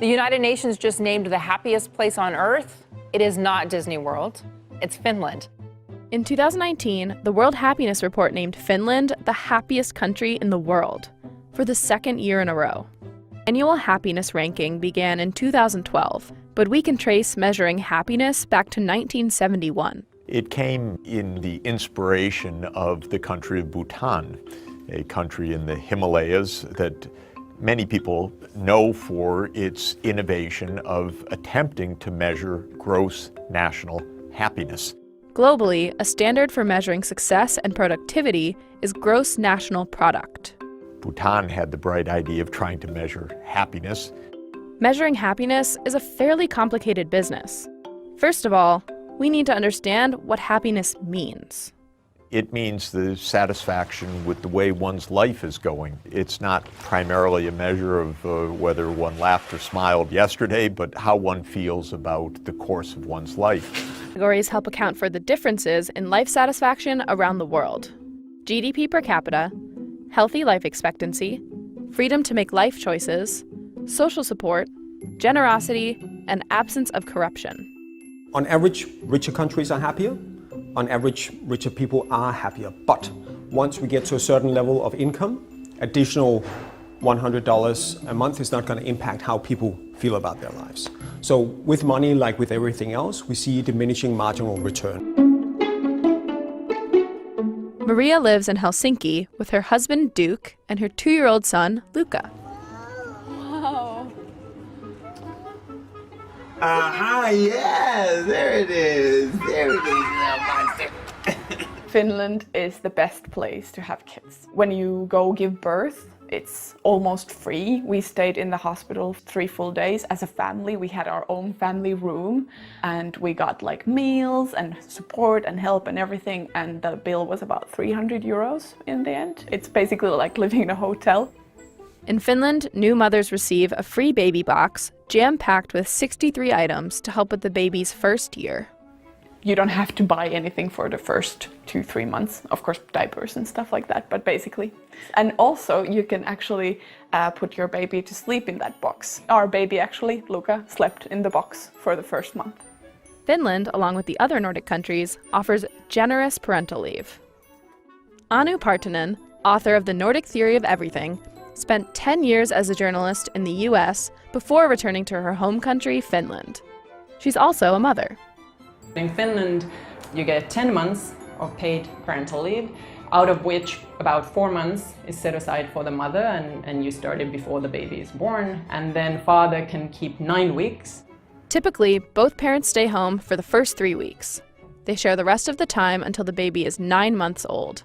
The United Nations just named the happiest place on Earth. It is not Disney World. It's Finland. In 2019, the World Happiness Report named Finland the happiest country in the world for the second year in a row. Annual happiness ranking began in 2012, but we can trace measuring happiness back to 1971. It came in the inspiration of the country of Bhutan, a country in the Himalayas that many people know for its innovation of attempting to measure gross national happiness. Globally, a standard for measuring success and productivity is gross national product. Bhutan had the bright idea of trying to measure happiness. Measuring happiness is a fairly complicated business. First of all, we need to understand what happiness means. It means the satisfaction with the way one's life is going. It's not primarily a measure of whether one laughed or smiled yesterday, but how one feels about the course of one's life. Categories help account for the differences in life satisfaction around the world. GDP per capita, healthy life expectancy, freedom to make life choices, social support, generosity, and absence of corruption. On average, richer countries are happier. On average, richer people are happier. But once we get to a certain level of income, additional $100 a month is not going to impact how people feel about their lives. So with money, like with everything else, we see diminishing marginal return. Maria lives in Helsinki with her husband Duke and her 2-year-old son Luca. Wow. Aha, yeah, there it is. There it is, little monster. Finland is the best place to have kids. When you go give birth, it's almost free. We stayed in the hospital 3 full days as a family. We had our own family room and we got like meals and support and help and everything. And the bill was about 300 euros in the end. It's basically like living in a hotel. In Finland, new mothers receive a free baby box jam-packed with 63 items to help with the baby's first year. You don't have to buy anything for the first 2-3 months. Of course, diapers and stuff like that, but basically. And also, you can actually put your baby to sleep in that box. Our baby actually, Luca, slept in the box for the first month. Finland, along with the other Nordic countries, offers generous parental leave. Anu Partanen, author of The Nordic Theory of Everything, spent 10 years as a journalist in the US before returning to her home country, Finland. She's also a mother. In Finland, you get 10 months of paid parental leave, out of which about 4 months is set aside for the mother, and you start it before the baby is born, and then father can keep 9 weeks. Typically, both parents stay home for the first 3 weeks. They share the rest of the time until the baby is 9 months old.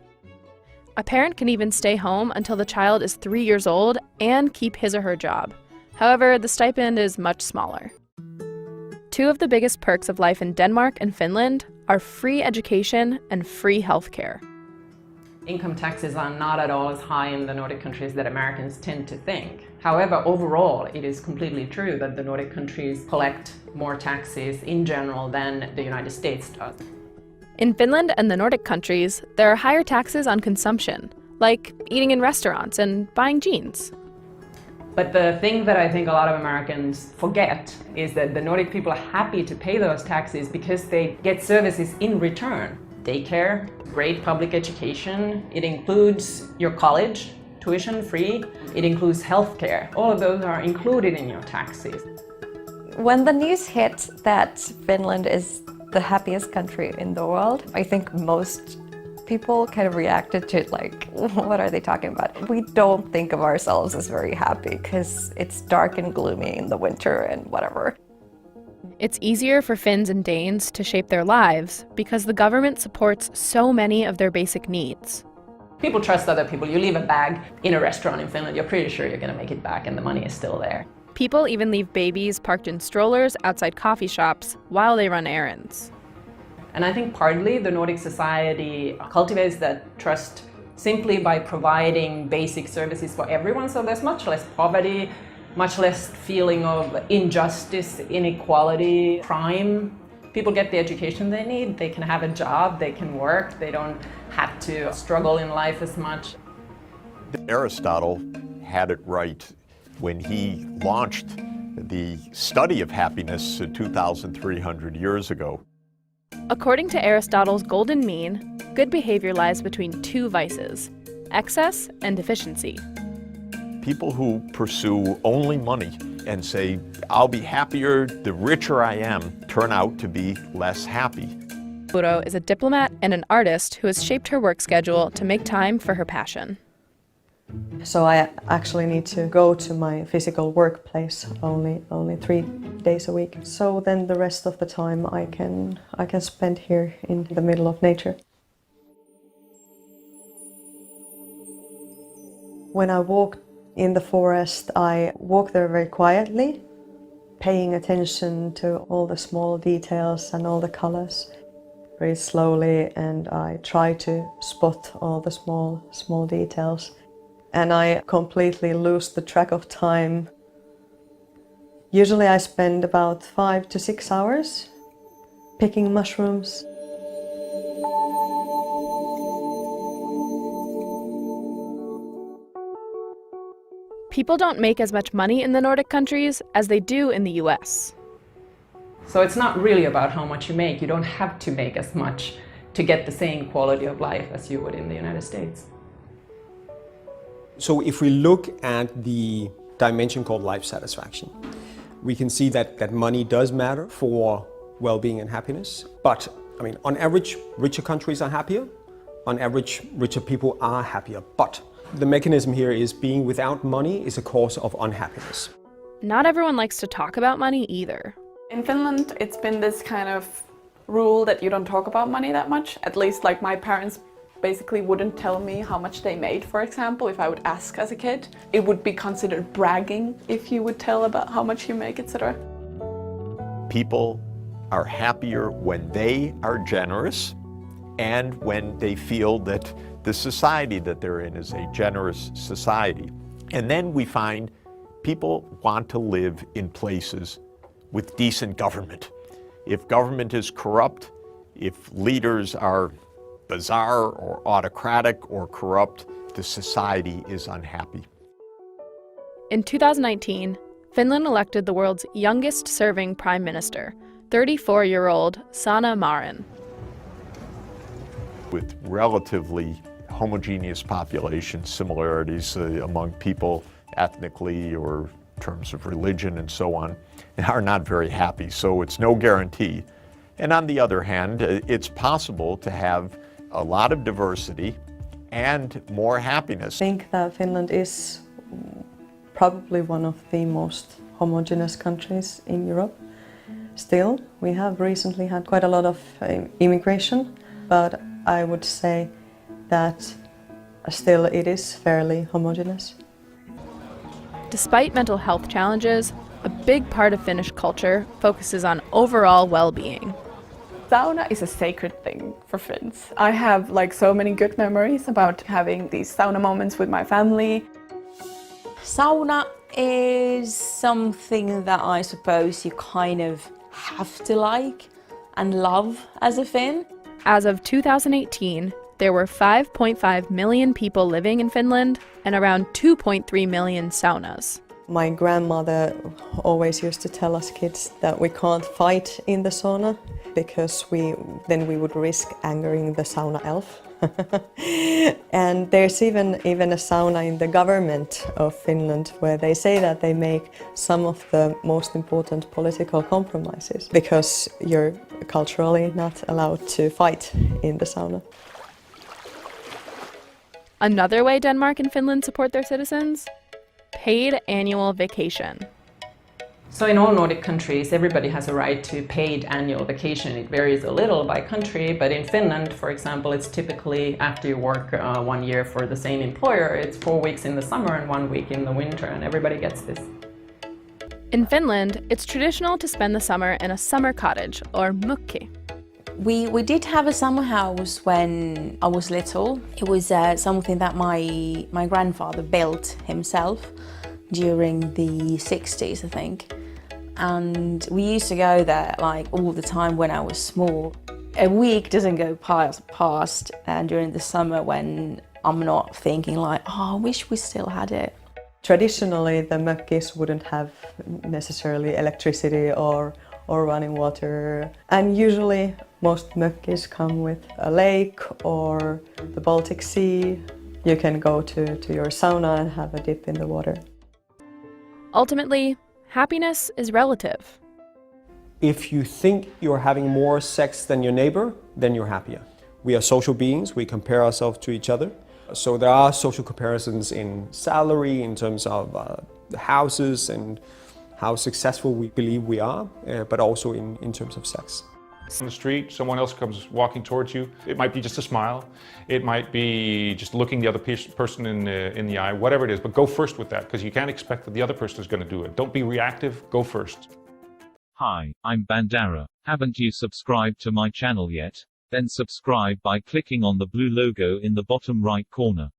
A parent can even stay home until the child is 3 years old and keep his or her job. However, the stipend is much smaller. 2 of the biggest perks of life in Denmark and Finland are free education and free healthcare. Income taxes are not at all as high in the Nordic countries that Americans tend to think. However, overall, it is completely true that the Nordic countries collect more taxes in general than the United States does. In Finland and the Nordic countries, there are higher taxes on consumption, like eating in restaurants and buying jeans. But the thing that I think a lot of Americans forget is that the Nordic people are happy to pay those taxes because they get services in return. Daycare, great public education, it includes your college, tuition free, it includes healthcare. All of those are included in your taxes. When the news hit that Finland is the happiest country in the world, I think most people kind of reacted to it like, what are they talking about? We don't think of ourselves as very happy because it's dark and gloomy in the winter and whatever. It's easier for Finns and Danes to shape their lives because the government supports so many of their basic needs. People trust other people. You leave a bag in a restaurant in Finland, you're pretty sure you're going to make it back and the money is still there. People even leave babies parked in strollers outside coffee shops while they run errands. And I think partly the Nordic society cultivates that trust simply by providing basic services for everyone. So there's much less poverty, much less feeling of injustice, inequality, crime. People get the education they need, they can have a job, they can work, they don't have to struggle in life as much. Aristotle had it right when he launched the study of happiness 2,300 years ago. According to Aristotle's golden mean, good behavior lies between two vices, excess and deficiency. People who pursue only money and say, I'll be happier the richer I am, turn out to be less happy. Puro is a diplomat and an artist who has shaped her work schedule to make time for her passion. So I actually need to go to my physical workplace only 3 days a week. So then the rest of the time I can spend here in the middle of nature. When I walk in the forest, I walk there very quietly, paying attention to all the small details and all the colors. Very slowly, and I try to spot all the small details. And I completely lose the track of time. Usually I spend about 5 to 6 hours picking mushrooms. People don't make as much money in the Nordic countries as they do in the US. So it's not really about how much you make. You don't have to make as much to get the same quality of life as you would in the United States. So if we look at the dimension called life satisfaction, we can see that money does matter for well-being and happiness. But I mean, on average, richer countries are happier. On average, richer people are happier. But the mechanism here is being without money is a cause of unhappiness. Not everyone likes to talk about money either. In Finland, it's been this kind of rule that you don't talk about money that much. At least like my parents basically wouldn't tell me how much they made, for example, if I would ask as a kid. It would be considered bragging if you would tell about how much you make, etc. People are happier when they are generous and when they feel that the society that they're in is a generous society. And then we find people want to live in places with decent government. If government is corrupt, if leaders are bizarre or autocratic or corrupt, the society is unhappy. In 2019, Finland elected the world's youngest serving prime minister, 34-year-old Sanna Marin. With relatively homogeneous population similarities among people ethnically or in terms of religion and so on, are not very happy, so it's no guarantee. And on the other hand, it's possible to have a lot of diversity and more happiness. I think that Finland is probably one of the most homogeneous countries in Europe. Still, we have recently had quite a lot of immigration, but I would say that still it is fairly homogeneous. Despite mental health challenges, a big part of Finnish culture focuses on overall well-being. Sauna is a sacred thing for Finns. I have like so many good memories about having these sauna moments with my family. Sauna is something that I suppose you kind of have to like and love as a Finn. As of 2018, there were 5.5 million people living in Finland and around 2.3 million saunas. My grandmother always used to tell us kids that we can't fight in the sauna because then we would risk angering the sauna elf. And there's even a sauna in the government of Finland where they say that they make some of the most important political compromises because you're culturally not allowed to fight in the sauna. Another way Denmark and Finland support their citizens? Paid annual vacation. So in all Nordic countries, everybody has a right to paid annual vacation. It varies a little by country, but in Finland, for example, it's typically after you work 1 year for the same employer, it's 4 weeks in the summer and 1 week in the winter, and everybody gets this. In Finland, it's traditional to spend the summer in a summer cottage, or mökki. We did have a summer house when I was little. It was something that my grandfather built himself during the 60s, I think. And we used to go there like all the time when I was small. A week doesn't go past during the summer when I'm not thinking like, oh, I wish we still had it. Traditionally, the mökkis wouldn't have necessarily electricity or running water. And usually, most mökkis come with a lake or the Baltic Sea. You can go to your sauna and have a dip in the water. Ultimately, happiness is relative. If you think you're having more sex than your neighbor, then you're happier. We are social beings, we compare ourselves to each other. So there are social comparisons in salary, in terms of the houses and how successful we believe we are, but also in terms of sex. On the street, someone else comes walking towards you. It might be just a smile. It might be just looking the other person in the eye, whatever it is, but go first with that, because you can't expect that the other person is going to do it. Don't be reactive, go first. Hi, I'm Bandara. Haven't you subscribed to my channel yet? Then subscribe by clicking on the blue logo in the bottom right corner.